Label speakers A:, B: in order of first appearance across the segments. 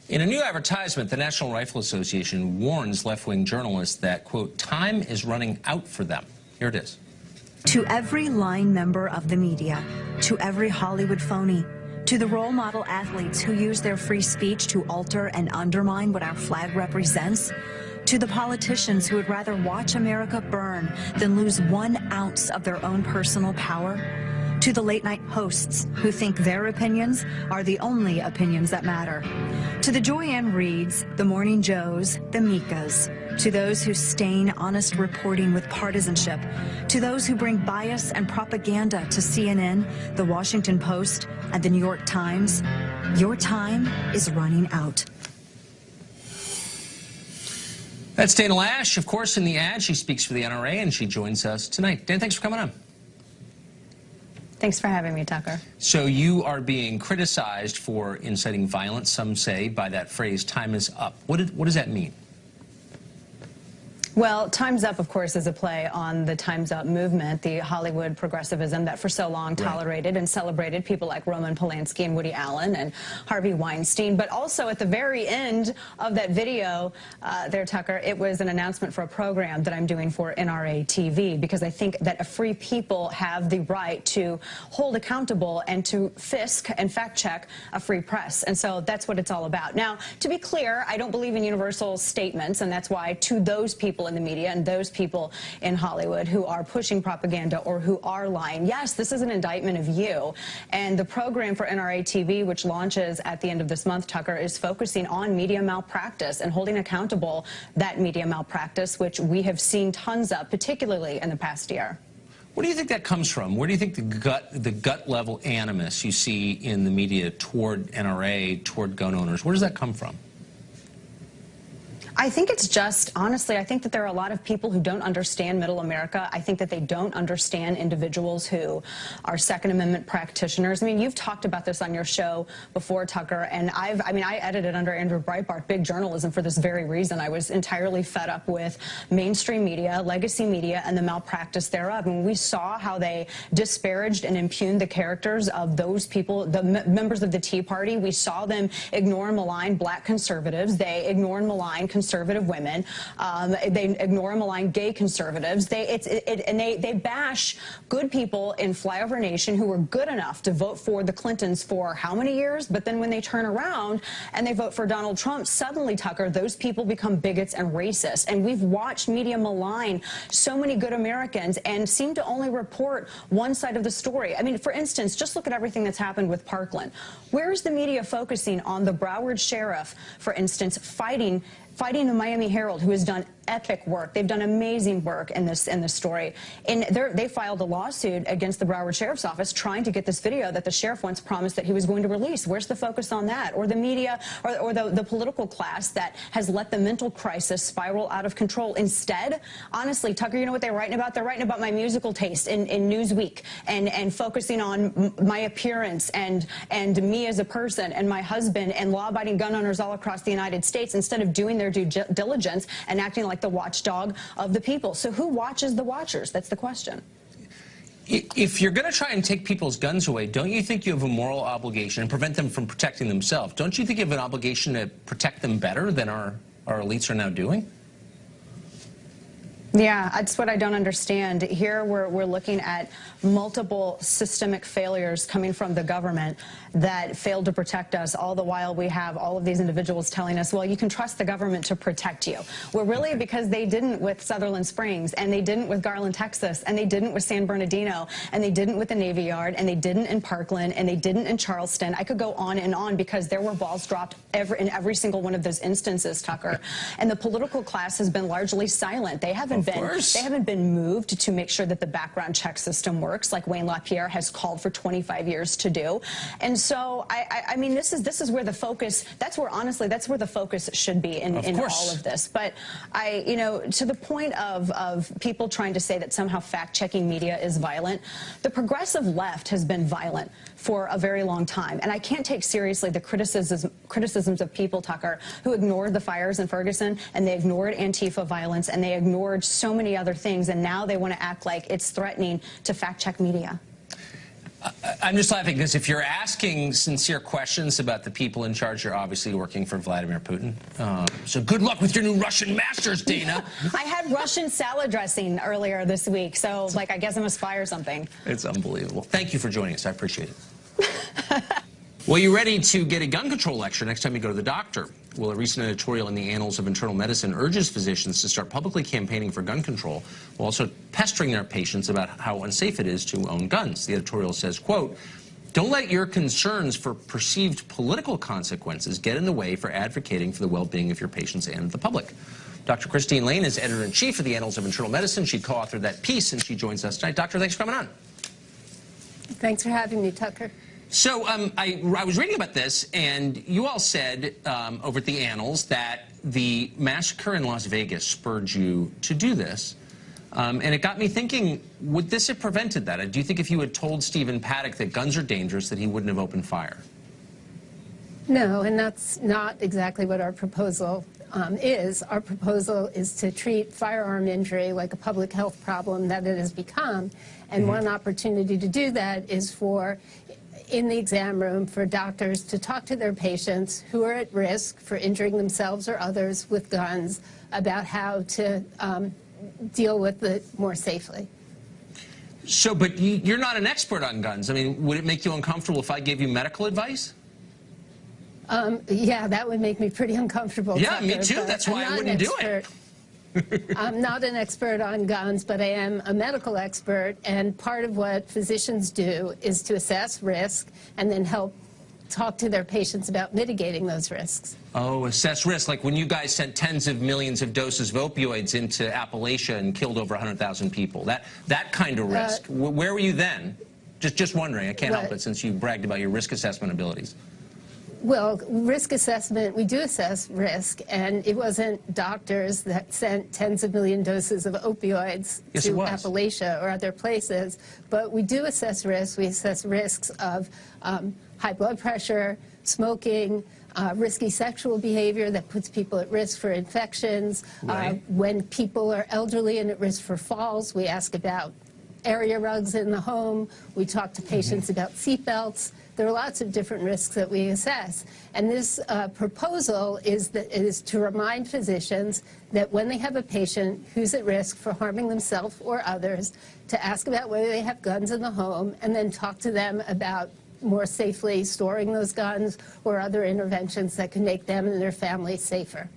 A: In a new advertisement, the National Rifle Association warns left-wing journalists that, quote, time is running out for them. Here it is.
B: To every line member of the media, to every Hollywood phony, to the role model athletes who use their free speech to alter and undermine what our flag represents, to the politicians who would rather watch America burn than lose 1 ounce of their own personal power, to the late-night hosts who think their opinions are the only opinions that matter, to the Joyanne Reeds, the Morning Joes, the Mikas, to those who stain honest reporting with partisanship, to those who bring bias and propaganda to CNN, the Washington Post, and the New York Times, your time is running out.
A: That's Dana Loesch. Of course, in the ad, she speaks for the NRA, and she joins us tonight. Dana, thanks for coming on.
C: Thanks for having me, Tucker.
A: So you are being criticized for inciting violence, some say, by that phrase, time is up. What does that mean?
C: Well, Time's Up, of course, is a play on the Time's Up movement, the Hollywood progressivism that for so long tolerated and celebrated people like Roman Polanski and Woody Allen and Harvey Weinstein. But also at the very end of that video there, Tucker, it was an announcement for a program that I'm doing for NRA TV, because I think that free people have the right to hold accountable and to fisk and fact-check a free press. And so that's what it's all about. Now, to be clear, I don't believe in universal statements, and that's why to those people in the media and those people in Hollywood who are pushing propaganda or who are lying, yes, this is an indictment of you. And the program for NRA TV, which launches at the end of this month, Tucker, is focusing on media malpractice and holding accountable that media malpractice, which we have seen tons of, particularly in the past year.
A: What do you think that comes from? Where do you think the gut level animus you see in the media toward NRA, toward gun owners, where does that come from?
C: I think it's just, honestly, I think that there are a lot of people who don't understand middle America. I think that they don't understand individuals who are Second Amendment practitioners. I mean, you've talked about this on your show before, Tucker, and I edited under Andrew Breitbart big journalism for this very reason. I was entirely fed up with mainstream media, legacy media, and the malpractice thereof. And we saw how they disparaged and impugned the characters of those people, the members of the Tea Party. We saw them ignore and malign black conservatives. They ignore and malign conservative women. They ignore and malign gay conservatives. They bash good people in flyover nation who were good enough to vote for the Clintons for how many years? But then when they turn around and they vote for Donald Trump, suddenly, Tucker, those people become bigots and racist. And we've watched media malign so many good Americans and seem to only report one side of the story. I mean, for instance, just look at everything that's happened with Parkland. Where is the media focusing on the Broward sheriff, for instance, fighting the Miami Herald, who has done epic work? They've done amazing work in this story. And they filed a lawsuit against the Broward Sheriff's Office trying to get this video that the sheriff once promised that he was going to release. Where's the focus on that? Or the media or the political class that has let the mental crisis spiral out of control. Instead, honestly, Tucker, you know what they're writing about? They're writing about my musical taste in Newsweek and focusing on my appearance and me as a person and my husband and law-abiding gun owners all across the United States, instead of doing their due diligence and acting like the watchdog of the people. So who watches the watchers? That's the question.
A: If you're going to try and take people's guns away, don't you think you have a moral obligation and prevent them from protecting themselves? Don't you think you have an obligation to protect them better than our elites are now doing?
C: Yeah, that's what I don't understand. Here we're looking at multiple systemic failures coming from the government that failed to protect us, all the while we have all of these individuals telling us, well, you can trust the government to protect you. Well, really, because they didn't with Sutherland Springs, and they didn't with Garland, Texas, and they didn't with San Bernardino, and they didn't with the Navy Yard, and they didn't in Parkland, and they didn't in Charleston. I could go on, because there were balls dropped in every single one of those instances, Tucker. And the political class has been largely silent. They haven't been moved to make sure that the background check system works, like Wayne LaPierre has called for 25 years to do. And so, I mean, this is where the focus, honestly, that's where the focus should be in all of this. But you know, to the point of people trying to say that somehow fact-checking media is violent, the progressive left has been violent for a very long time. And I can't take seriously the criticisms of people, Tucker, who ignored the fires in Ferguson, and they ignored Antifa violence, and they ignored so many other things, and now they want to act like it's threatening to fact-check media.
A: I'm just laughing because if you're asking sincere questions about the people in charge, you're obviously working for Vladimir Putin. So good luck with your new Russian masters, Dana.
C: I had Russian salad dressing earlier this week, so like I guess I must fire something.
A: It's unbelievable. Thank you for joining us. I appreciate it. Well, you ready to get a gun control lecture next time you go to the doctor? Well, a recent editorial in the Annals of Internal Medicine urges physicians to start publicly campaigning for gun control while also pestering their patients about how unsafe it is to own guns. The editorial says, quote, "Don't let your concerns for perceived political consequences get in the way for advocating for the well-being of your patients and the public." Dr. Christine Lane is editor-in-chief of the Annals of Internal Medicine. She co-authored that piece, and she joins us tonight. Doctor, thanks for coming on.
D: Thanks for having me, Tucker.
A: So I was reading about this, and you all said over at the Annals that the massacre in Las Vegas spurred you to do this. And it got me thinking, would this have prevented that? Do you think if you had told Stephen Paddock that guns are dangerous, that he wouldn't have opened fire?
D: No, and that's not exactly what our proposal is. Our proposal is to treat firearm injury like a public health problem that it has become. And one opportunity to do that is for, in the exam room, for doctors to talk to their patients who are at risk for injuring themselves or others with guns about how to deal with it more safely.
A: So, but you're not an expert on guns. I mean, would it make you uncomfortable if I gave you medical advice?
D: Yeah, that would make me pretty uncomfortable.
A: Yeah,
D: Tucker,
A: me too. That's why I wouldn't do it.
D: I'm not an expert on guns, but I am a medical expert, and part of what physicians do is to assess risk and then help talk to their patients about mitigating those risks.
A: Oh, assess risk. Like when you guys sent tens of millions of doses of opioids into Appalachia and killed over 100,000 people. That kind of risk. Where were you then? Just wondering. I can't help it since you bragged about your risk assessment abilities.
D: Well, risk assessment, we do assess risk, and it wasn't doctors that sent tens of million doses of opioids to Appalachia or other places, but we do assess risk. We assess risks of high blood pressure, smoking, risky sexual behavior that puts people at risk for infections. When people are elderly and at risk for falls, we ask about area rugs in the home. We talk to patients about seatbelts. There are lots of different risks that we assess. And this proposal is to remind physicians that when they have a patient who's at risk for harming themselves or others, to ask about whether they have guns in the home and then talk to them about more safely storing those guns or other interventions that can make them and their family safer.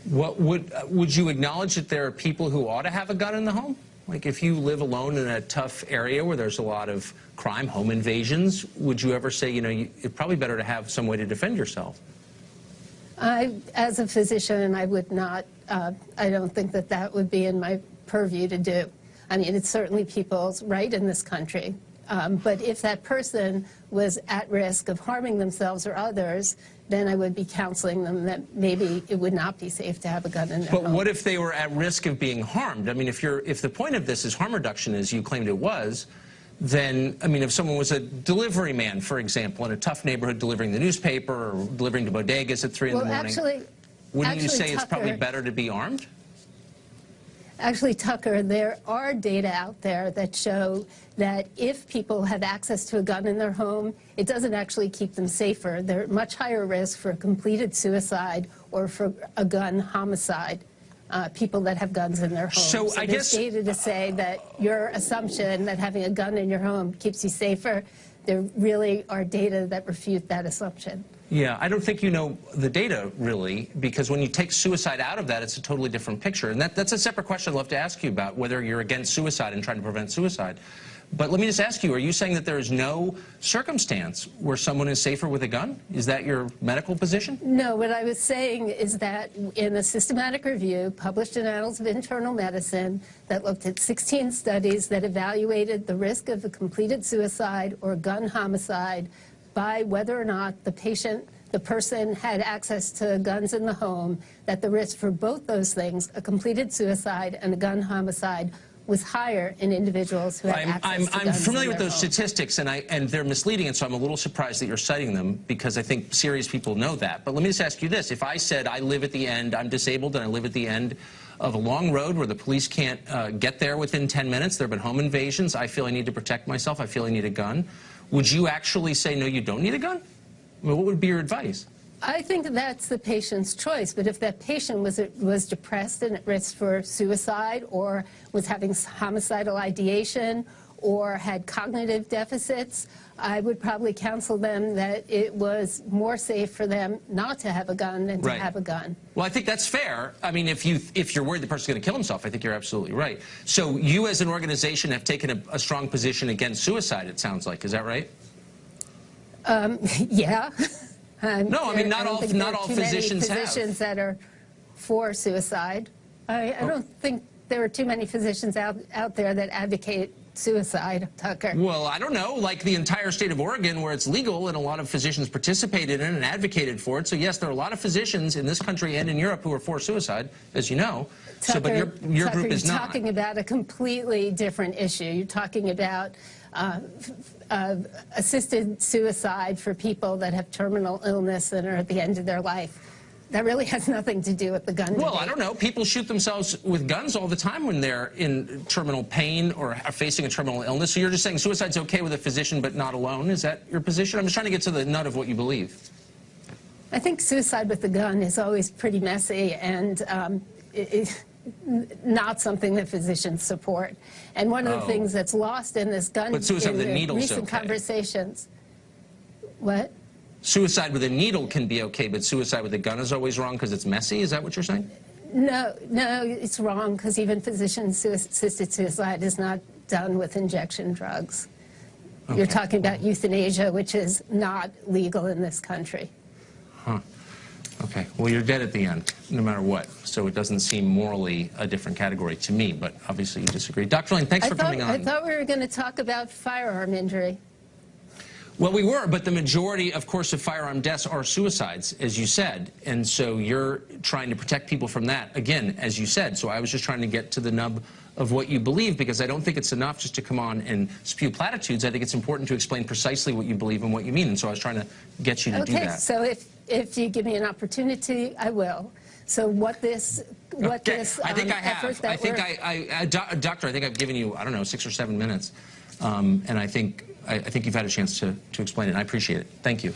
A: What would you acknowledge that there are people who ought to have a gun in the home? Like if you live alone in a tough area where there's a lot of crime, home invasions, would you ever say, you know, it's probably better to have some way to defend yourself?
D: As a physician, I would not, I don't think that that would be in my purview to do. I mean, it's certainly people's right in this country. But if that person was at risk of harming themselves or others, then I would be counseling them that maybe it would not be safe to have a gun in their home.
A: But what if they were at risk of being harmed? I mean, if the point of this is harm reduction, as you claimed it was, then, I mean, if someone was a delivery man, for example, in a tough neighborhood delivering the newspaper or delivering to bodegas at 3 in the morning, wouldn't you say it's probably better to be armed?
D: Actually, Tucker, there are data out there that show that if people have access to a gun in their home, it doesn't actually keep them safer. They're at much higher risk for completed suicide or for a gun homicide, people that have guns in their home.
A: So I guess
D: there's data to say that your assumption that having a gun in your home keeps you safer, there really are data that refute that assumption.
A: Yeah, I don't think you know the data, really, because when you take suicide out of that, it's a totally different picture. And that's a separate question I'd love to ask you about, whether you're against suicide and trying to prevent suicide. But let me just ask you, are you saying that there is no circumstance where someone is safer with a gun? Is that your medical position?
D: No, what I was saying is that in a systematic review published in Annals of Internal Medicine that looked at 16 studies that evaluated the risk of a completed suicide or gun homicide by whether or not the person had access to guns in the home, that the risk for both those things, a completed suicide and a gun homicide, was higher in individuals who had access to guns.
A: I'm familiar with those
D: home.
A: statistics, and they're misleading, and so I'm a little surprised that you're citing them, because I think serious people know that. But let me just ask you this. If I said I live at the end, I'm disabled, and I live at the end of a long road where the police can't get there within 10 minutes, there have been home invasions, I feel I need to protect myself, I feel I need a gun, would you actually say, no, you don't need a gun? I mean, what would be your advice?
D: I think that's the patient's choice, but if that patient was depressed and at risk for suicide, or was having homicidal ideation, or had cognitive deficits, I would probably counsel them that it was more safe for them not to have a gun than to have a gun.
A: Well, I think that's fair. I mean, if you're worried the person's going to kill himself, I think you're absolutely right. So you as an organization have taken a strong position against suicide, it sounds like. Is that right?
D: Yeah.
A: No, I mean, not all physicians have.
D: Physicians that are for suicide. I don't think there are too many physicians out there that advocate suicide, Tucker.
A: Well, I don't know, like the entire state of Oregon where it's legal and a lot of physicians participated in and advocated for it. So yes, there are a lot of physicians in this country and in Europe who are for suicide, as you know.
D: Tucker,
A: but your group is not.
D: You're talking about a completely different issue. You're talking about assisted suicide for people that have terminal illness and are at the end of their life. That really has nothing to do with the gun debate.
A: Well, I don't know. People shoot themselves with guns all the time when they're in terminal pain or are facing a terminal illness. So you're just saying suicide's okay with a physician but not alone? Is that your position? I'm just trying to get to the nut of what you believe.
D: I think suicide with a gun is always pretty messy and not something that physicians support. And one of the things that's lost in this gun
A: but suicide with a needle's
D: recent
A: okay.
D: Conversations. What?
A: Suicide with a needle can be okay, but suicide with a gun is always wrong because it's messy? Is that what you're saying?
D: No, it's wrong because even physician-assisted suicide is not done with injection drugs. Okay. You're talking about euthanasia, which is not legal in this country.
A: Huh. Okay. Well, you're dead at the end, no matter what. So it doesn't seem morally a different category to me, but obviously you disagree. Dr. Lane, thanks for coming on.
D: I thought we were going to talk about firearm injury.
A: Well, we were, but the majority, of course, of firearm deaths are suicides, as you said. And so you're trying to protect people from that, again, as you said. So I was just trying to get to the nub of what you believe, because I don't think it's enough just to come on and spew platitudes. I think it's important to explain precisely what you believe and what you mean. And so I was trying to get you to do that.
D: Okay, so if you give me an opportunity, I will. So what this
A: I think I have. Doctor, I think I've given you, I don't know, 6 or 7 minutes. And I think you've had a chance to explain it, and I appreciate it. Thank you.